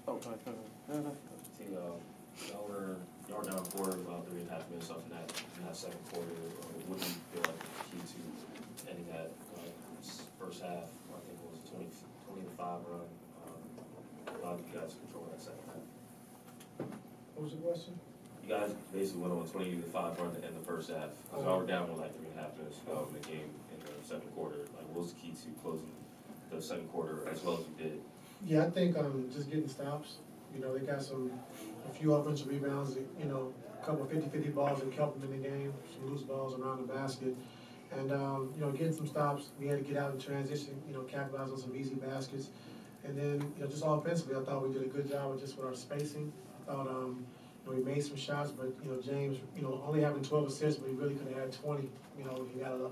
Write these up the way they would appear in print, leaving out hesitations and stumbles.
Oh, go ahead. See, y'all were down 4 about 3.5 minutes left in that second quarter. What do you feel like the key to ending that first half? I think it was a 20-5 run. How did you guys control that second half? What was the question? You guys basically went on a 20-5 run to end the first half. Because y'all were down with like 3.5 minutes to go in the game in the second quarter. Like, what was the key to closing the second quarter as well as you did? Yeah, I think just getting stops. You know, they got a few offensive rebounds, you know, a couple of 50-50 balls that kept them in the game, some loose balls around the basket. And, you know, getting some stops, we had to get out in transition, you know, capitalize on some easy baskets. And then, you know, just offensively, I thought we did a good job with our spacing. I thought, you know, we made some shots, but, you know, James, you know, only having 12 assists, but he really could have had 20. You know, he got a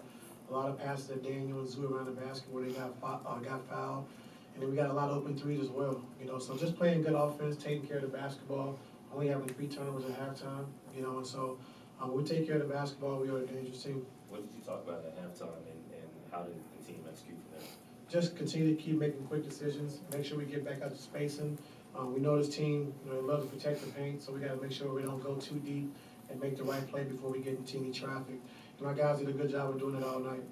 lot of passes at Daniel and Zoo around the basket where they got fouled. And then we got a lot of open threes as well, you know. So just playing good offense, taking care of the basketball, only having 3 turnovers at halftime, you know. And so when we take care of the basketball, we are a dangerous team. What did you talk about at halftime and how did the team execute from there? Just continue to keep making quick decisions, make sure we get back out to spacing. We know this team, you know, they love to protect the paint, so we got to make sure we don't go too deep and make the right play before we get into any traffic. And our guys did a good job of doing it all night.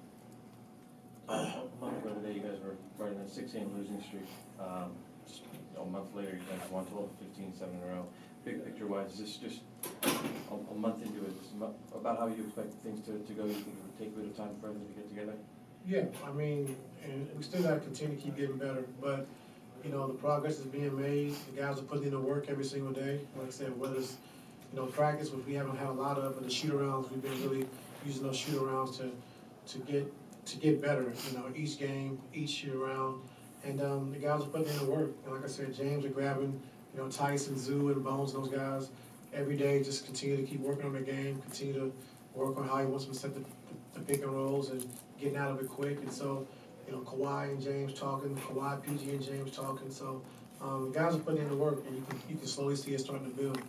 A month ago today, you guys were right in a 6-game losing streak. Just, a month later, you guys won 12, 15, 7 in a row. Big picture-wise, is this just a month into it? Is this about how you expect things to go? You think it would take a bit of time for everything to get together? Yeah, I mean, and we still got to continue to keep getting better. But, you know, the progress is being made. The guys are putting in the work every single day. Like I said, whether it's, you know, practice, which we haven't had a lot of, but the shoot-arounds, we've been really using those shoot-arounds to get better. You know, each game, each shoot-around. And the guys are putting in the work. And like I said, James are grabbing, you know, Tyson, Zoo, and Bones, those guys, every day. Just continue to keep working on the game, continue to work on how he wants them to set the pick and rolls and getting out of it quick. And so, you know, Kawhi and James talking, Kawhi, PG, and James talking. So the guys are putting in the work, and you can slowly see it starting to build.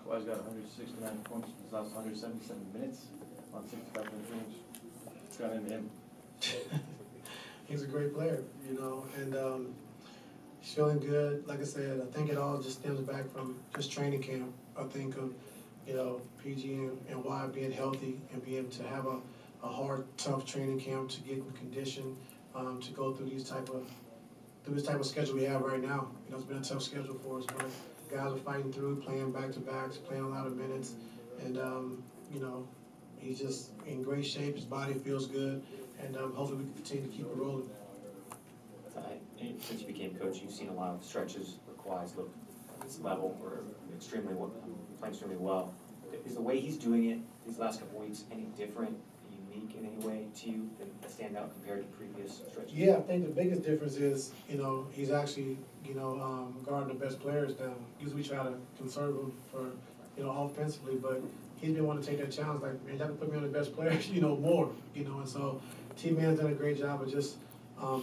Kawhi's got 169 points in his last 177 minutes on 65 games. It's got into him. He's a great player, you know, and he's feeling good. Like I said, I think it all just stems back from just training camp. I think of, you know, PG and Y being healthy and being able to have a hard, tough training camp to get in condition, to go through this type of schedule we have right now. You know, it's been a tough schedule for us, but guys are fighting through, playing back-to-backs, playing a lot of minutes, and you know, he's just in great shape. His body feels good, and hopefully we can continue to keep it rolling. Since you became coach, you've seen a lot of stretches where Kawhi's looked at this level or playing extremely well. Is the way he's doing it these last couple weeks any different, unique in any way to you than a standout compared to previous stretches? Yeah, I think the biggest difference is, you know, he's actually, you know, guarding the best players down. Usually we try to conserve him for, you know, offensively, but he's been wanting to take that challenge, like, man, you have to put me on the best players, you know, more, you know, and so T-Man's done a great job of just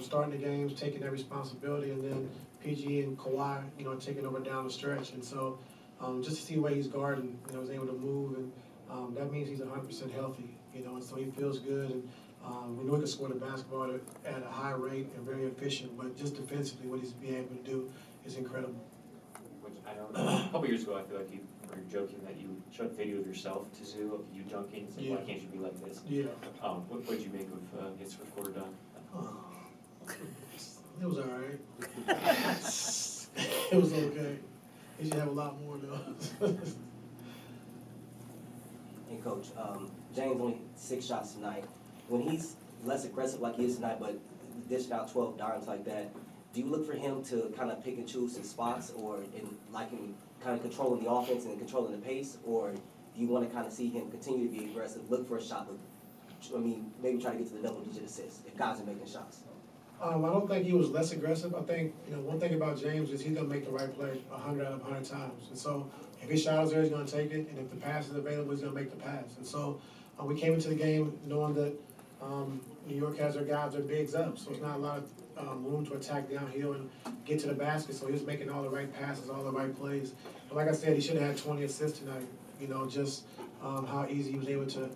starting the games, taking that responsibility, and then PG and Kawhi, you know, taking over down the stretch. And so just to see the way he's guarding, you know, he's able to move, and that means he's 100% healthy, you know, and so he feels good. And we know he can score the basketball at a high rate and very efficient, but just defensively, what he's being able to do is incredible. Which I know a couple years ago, I feel like you were joking that you showed a video of yourself to Zoo of you dunking. It's like, yeah. Why can't you be like this? Yeah. What did you make of his first quarter dunk? It was all right. It was okay. He should have a lot more though. Hey, Coach, James only 6 shots tonight. When he's less aggressive like he is tonight, but dishing out 12 dimes like that, do you look for him to kind of pick and choose his spots, or in kind of controlling the offense and controlling the pace, or do you want to kind of see him continue to be aggressive, look for a shot, but maybe try to get to the double-digit assists if guys are making shots? I don't think he was less aggressive. I think, you know, one thing about James is he's going to make the right play 100 out of 100 times. And so if his shot is there, he's going to take it. And if the pass is available, he's going to make the pass. And so we came into the game knowing that New York has their guys, their bigs up. So it's not a lot of room to attack downhill and get to the basket. So he was making all the right passes, all the right plays. But like I said, he should have had 20 assists tonight. You know, just how easy he was able to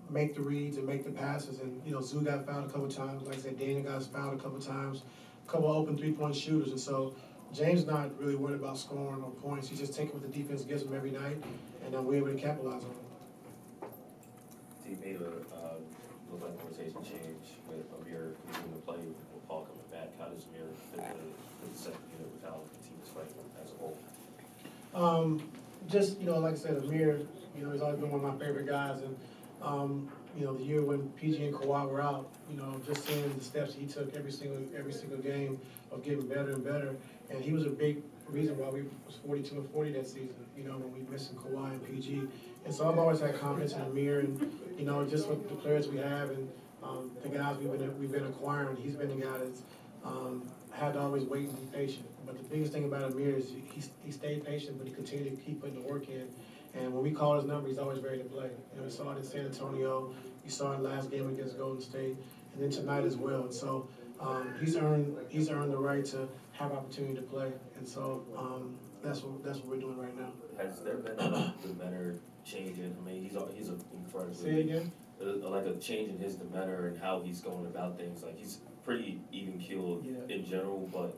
make the reads and make the passes. And, you know, Zoo got fouled a couple times. Like I said, Daniel got fouled a couple times. couple of open three-point shooters, and so James not really worried about scoring or points. He's just taking what the defense gives him every night, and we're able to capitalize on it. So you made a look like a rotation change with Amir continuing to play with Paul coming back. How does Amir fit the second unit with how the team is playing as a whole? Just, like I said, Amir, he's always been one of my favorite guys, and, the year when PG and Kawhi were out, just seeing the steps he took every single game of getting better and better, and he was a big reason why we was 42-40 that season, when we missing Kawhi and PG. And so I've always had confidence in Amir, and, just with the players we have and the guys we've been acquiring, he's been the guy that's had to always wait and be patient. But the biggest thing about Amir is he stayed patient, but he continued to keep putting the work in. And when we call his number, he's always ready to play. We saw it in San Antonio, you saw it last game against Golden State, and then tonight as well. And so he's earned the right to have opportunity to play. And so that's what we're doing right now. Has there been a demeanor change in? I mean, he's an incredibly. Say it again. Like a change in his demeanor and how he's going about things. Like he's pretty even keeled in general, but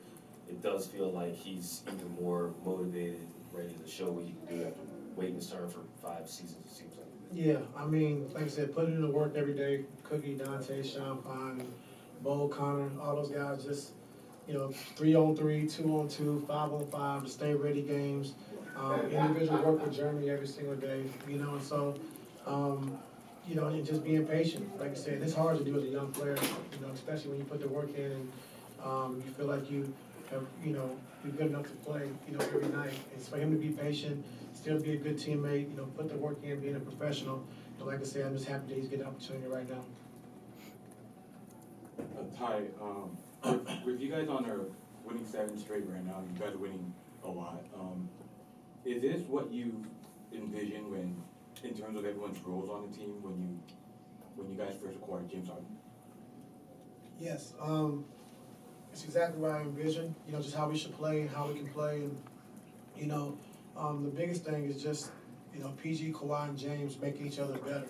it does feel like he's even more motivated, ready to show what he can do after waiting his turn for 5 seasons. It seems like. Yeah, I mean, like I said, putting in the work every day. Cookie, Dante, Sean Pine, Bo, Connor, all those guys just 3-on-3, 2-on-2, 5-on-5, to stay ready games. Individual work with Jeremy every single day. And so. And just being patient. Like I said, it's hard to do as a young player, especially when you put the work in and you feel like you have, you're good enough to play, every night. It's for him to be patient, still be a good teammate, put the work in, being a professional. And like I said, I'm just happy that he's getting an opportunity right now. Ty, with you guys on a winning 7 straight right now, you guys are winning a lot. Is this what you envision in terms of everyone's roles on the team when you guys first acquired James Harden? Yes, it's exactly what I envisioned. Just how we should play and how we can play, and the biggest thing is just PG, Kawhi, and James making each other better,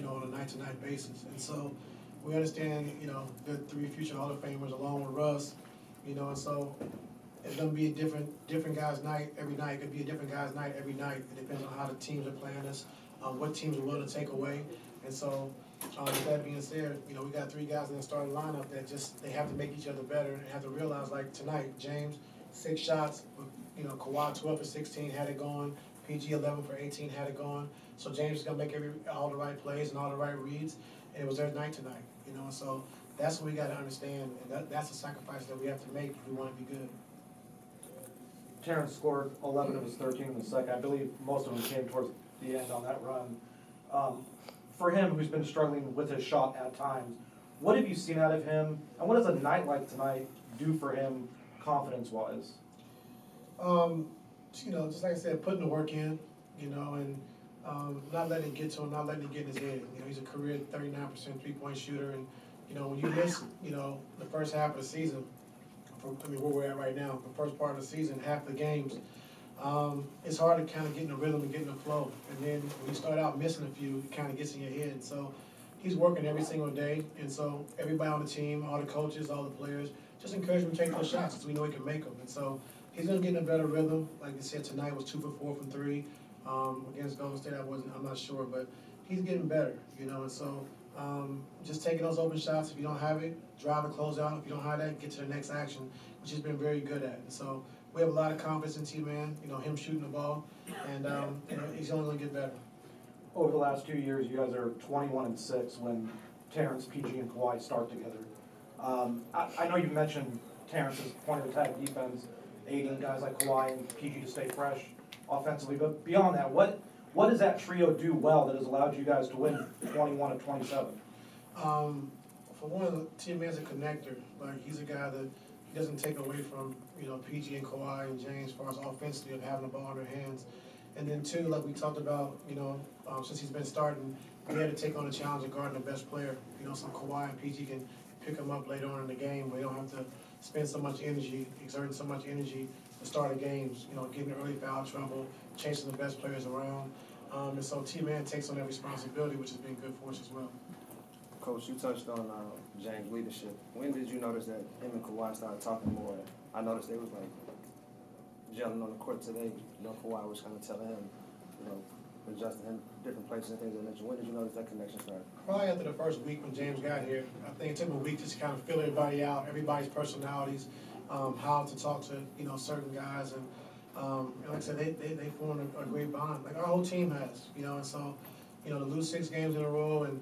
on a night-to-night basis. And so we understand, the 3 future Hall of Famers along with Russ, and so it's going to be a different guys' night every night. It could be a different guys' night every night. It depends on how the teams are playing us. What teams are willing to take away. And so, with that being said, we got 3 guys in the starting lineup that they have to make each other better and have to realize, like tonight, James, 6 shots, Kawhi 12 for 16 had it going, PG 11 for 18 had it going. So James is going to make all the right plays and all the right reads, and it was their night tonight, and so that's what we got to understand, and that's a sacrifice that we have to make if we want to be good. Terrence scored 11 of his 13 in the second. I believe most of them came towards the end on that run. For him, who's been struggling with his shot at times, what have you seen out of him, and what does a night like tonight do for him confidence-wise? Just like I said, putting the work in, and not letting it get to him, not letting it get in his head. He's a career 39% three-point shooter, and when you miss, the first half of the season, where we're at right now, the first part of the season, half the games, it's hard to kind of get in the rhythm and get in the flow. And then when you start out missing a few, it kind of gets in your head. So he's working every single day. And so everybody on the team, all the coaches, all the players, just encourage him to take those shots because we know he can make them. And so he's going to get in a better rhythm. Like I said, tonight was 2 for 4 from 3. Against Golden State, I'm not sure, but he's getting better, and so just taking those open shots. If you don't have it, drive and close out. If you don't have that, get to the next action, which he's been very good at. And so we have a lot of confidence in T-Man, him shooting the ball, and he's only going to get better. Over the last 2 years, you guys are 21-6 when Terrence, PG, and Kawhi start together. I know you mentioned Terrence's point-of-attack defense, aiding guys like Kawhi and PG to stay fresh offensively, but beyond that, what does that trio do well that has allowed you guys to win 21 of 27? For one, T-Man's a connector. Like, he's a guy that he doesn't take away from, PG and Kawhi and James as far as offensively of having the ball in their hands. And then 2, like we talked about, since he's been starting, we had to take on a challenge of guarding the best player. So Kawhi and PG can pick him up later on in the game. We don't have to spend so much energy, exerting so much energy to start the games, getting early foul trouble, chasing the best players around. And so T-Man takes on that responsibility, which has been good for us as well. Coach, you touched on James' leadership. When did you notice that him and Kawhi started talking more? I noticed they was like gelling on the court today. You know, Kawhi was kind of telling him, you know, adjusting him different places and things of that nature. When did you notice that connection started? Probably after the first week when James got here. I think it took him a week just to kind of fill everybody out, everybody's personalities, how to talk to, you know, certain guys. And like I said, they formed a great bond, like our whole team has, you know. And so, you know, to lose 6 games in a row and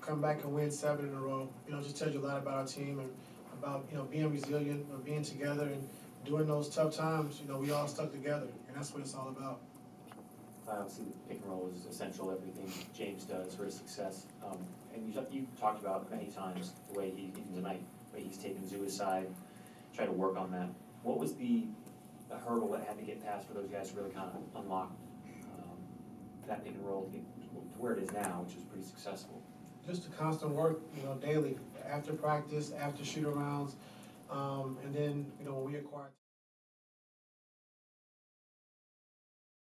come back and win 7 in a row, you know, just tells you a lot about our team and about, you know, being resilient, being together, and during those tough times, you know, we all stuck together, and that's what it's all about. Obviously, the pick and roll is essential, everything James does for his success. And you talked about many times the way he, even tonight, the way he's taken Zoo aside, try to work on that. What was the hurdle that had to get past for those guys to really kind of unlock that pick and roll to get to where it is now, which is pretty successful? Just the constant work, you know, daily, after practice, after shoot-arounds, and then, you know, when we acquired